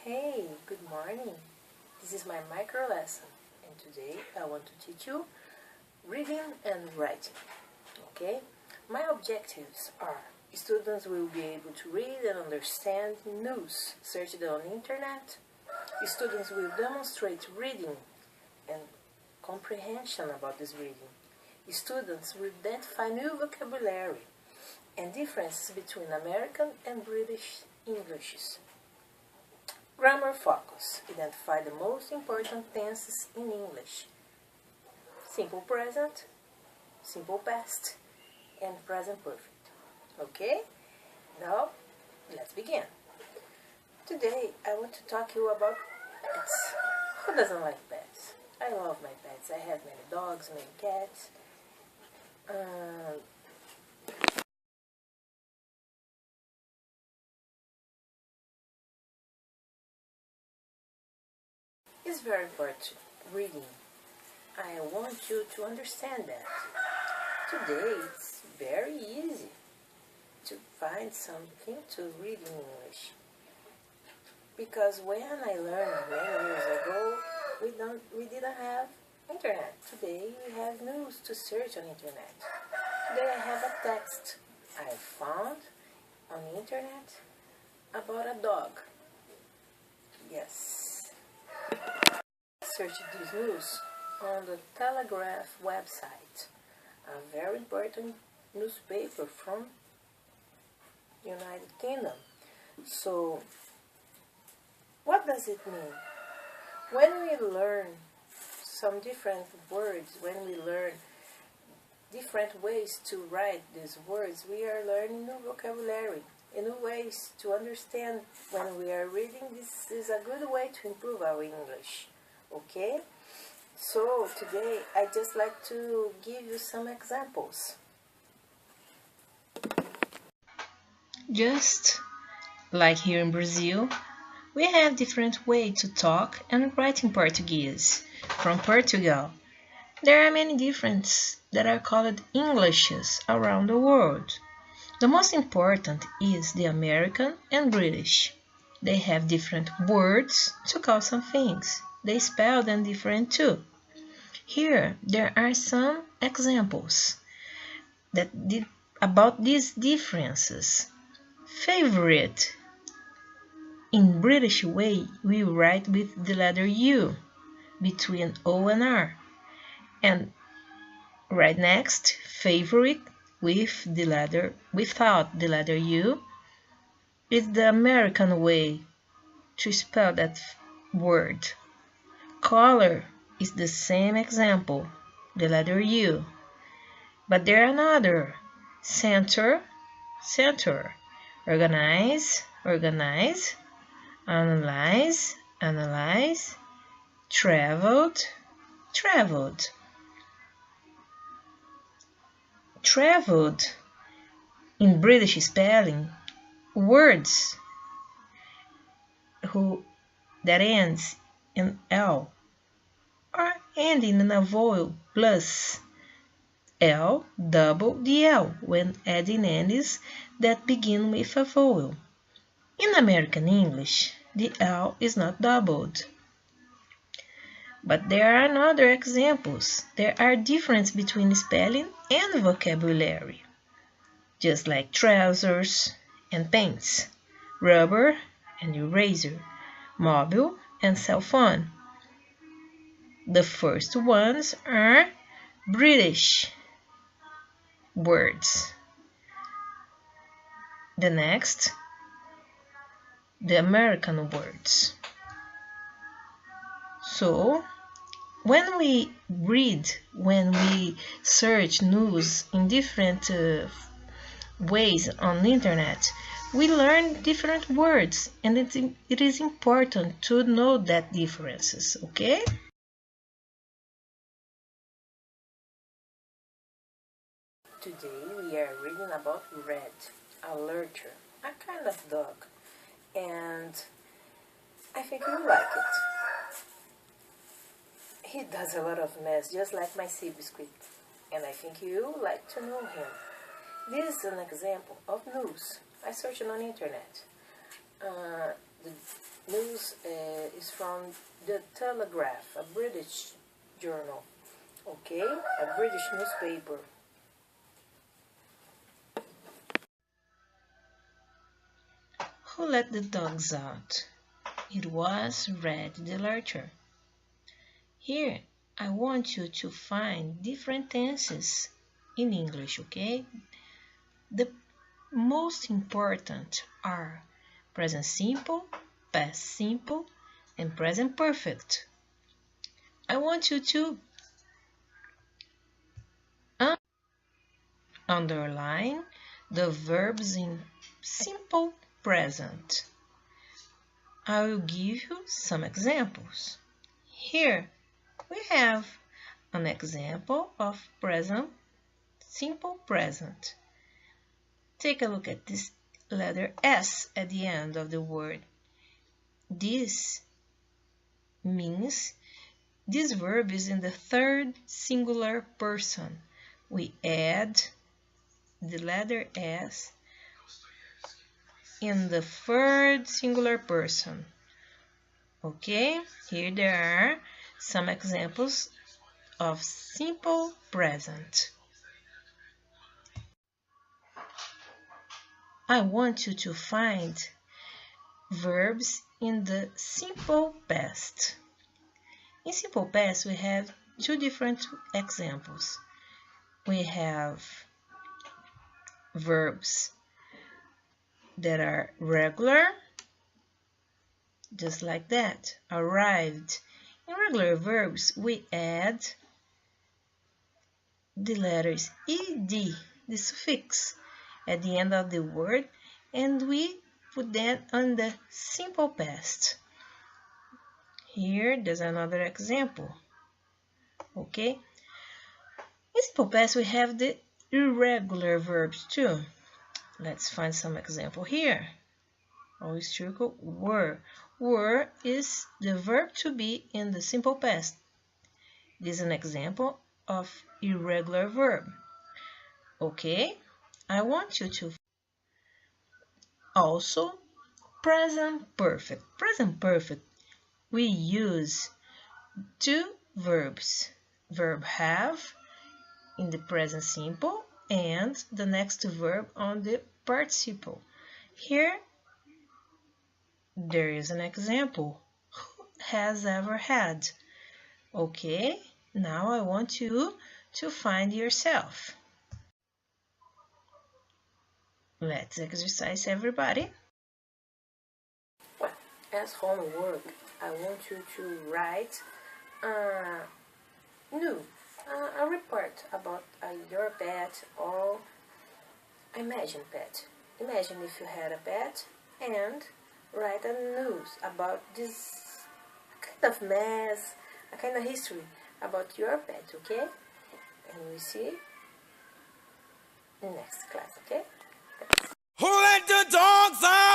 Hey, good morning. This is my micro lesson, and today I want to teach you reading and writing. Okay? My objectives are students will be able to read and understand news searched on the internet. Students will demonstrate reading and comprehension about this reading. Students will identify new vocabulary and differences between American and British Englishes. Grammar focus. Identify the most important tenses in English. Simple present, simple past, and present perfect. Okay? Now, let's begin. Today, I want to talk to you about pets. Who doesn't like pets? I love my pets. I have many dogs, many cats. It's very important reading. I want you to understand that. Today it's very easy to find something to read in English. Because when I learned many years ago, we didn't have internet. Today we have news to search on internet. Today I have a text I found on the internet about a dog. Yes. Search this news on the Telegraph website, a very important newspaper from United Kingdom. So, what does it mean? When we learn some different words, when we learn different ways to write these words, we are learning new vocabulary and new ways to understand when we are reading. This is a good way to improve our English. Okay? So today I just like to give you some examples. Just like here in Brazil, we have different ways to talk and write in Portuguese. From Portugal, there are many differences that are called Englishes around the world. The most important is the American and British. They have different words to call some things. They spell them different too. Here, there are some examples about these differences. Favorite. In British way, we write with the letter U between O and R. And right next, favorite with the letter without the letter U is the American way to spell that word. Color is the same example, the letter U. But there are another. Center, center. Organize, organize. Analyze, analyze. Traveled, traveled. Traveled. In British spelling, words that ends in L are ending in a vowel plus L double the L when adding endings that begin with a vowel. In American English, the L is not doubled. But there are other examples. There are differences between spelling and vocabulary, just like trousers and pants, rubber and eraser, mobile and cell phone. The first ones are British words. The next, the American words. So, when we read, when we search news in different ways on the internet, we learn different words, and it is important to know that differences, okay? Today we are reading about Red, a lurcher, a kind of dog, and I think you like it. He does a lot of mess, just like my sea biscuit, and I think you like to know him. This is an example of news. I searched on the internet. The news is from the Telegraph, a British journal, okay, a British newspaper. Who let the dogs out? It was Red the Lurcher. Here, I want you to find different tenses in English, okay? The most important are present simple, past simple, and present perfect. I want you to underline the verbs in simple present. I will give you some examples. Here we have an example of present simple present. Take a look at this letter S at the end of the word. This means this verb is in the third singular person. We add the letter S in the third singular person. Okay, here there are some examples of simple present. I want you to find verbs in the simple past. In simple past, we have two different examples. We have verbs that are regular, just like that, arrived. In regular verbs, we add the letters ed, the suffix, at the end of the word, and we put that on the simple past. Here, there's another example. Okay? In simple past, we have the irregular verbs too. Let's find some example here. Always circle were. Were is the verb to be in the simple past. This is an example of irregular verb. Okay? I want you to also present perfect. Present perfect, we use two verbs. Verb have in the present simple and the next verb on the participle. Here, there is an example. Who has ever had? Okay, now I want you to find yourself. Let's exercise, everybody. Well, as homework, I want you to write a report about your pet or imagine pet. Imagine if you had a pet and write a news about this kind of mess, a kind of history about your pet, okay? And we see in next class, okay? Who let the dogs out?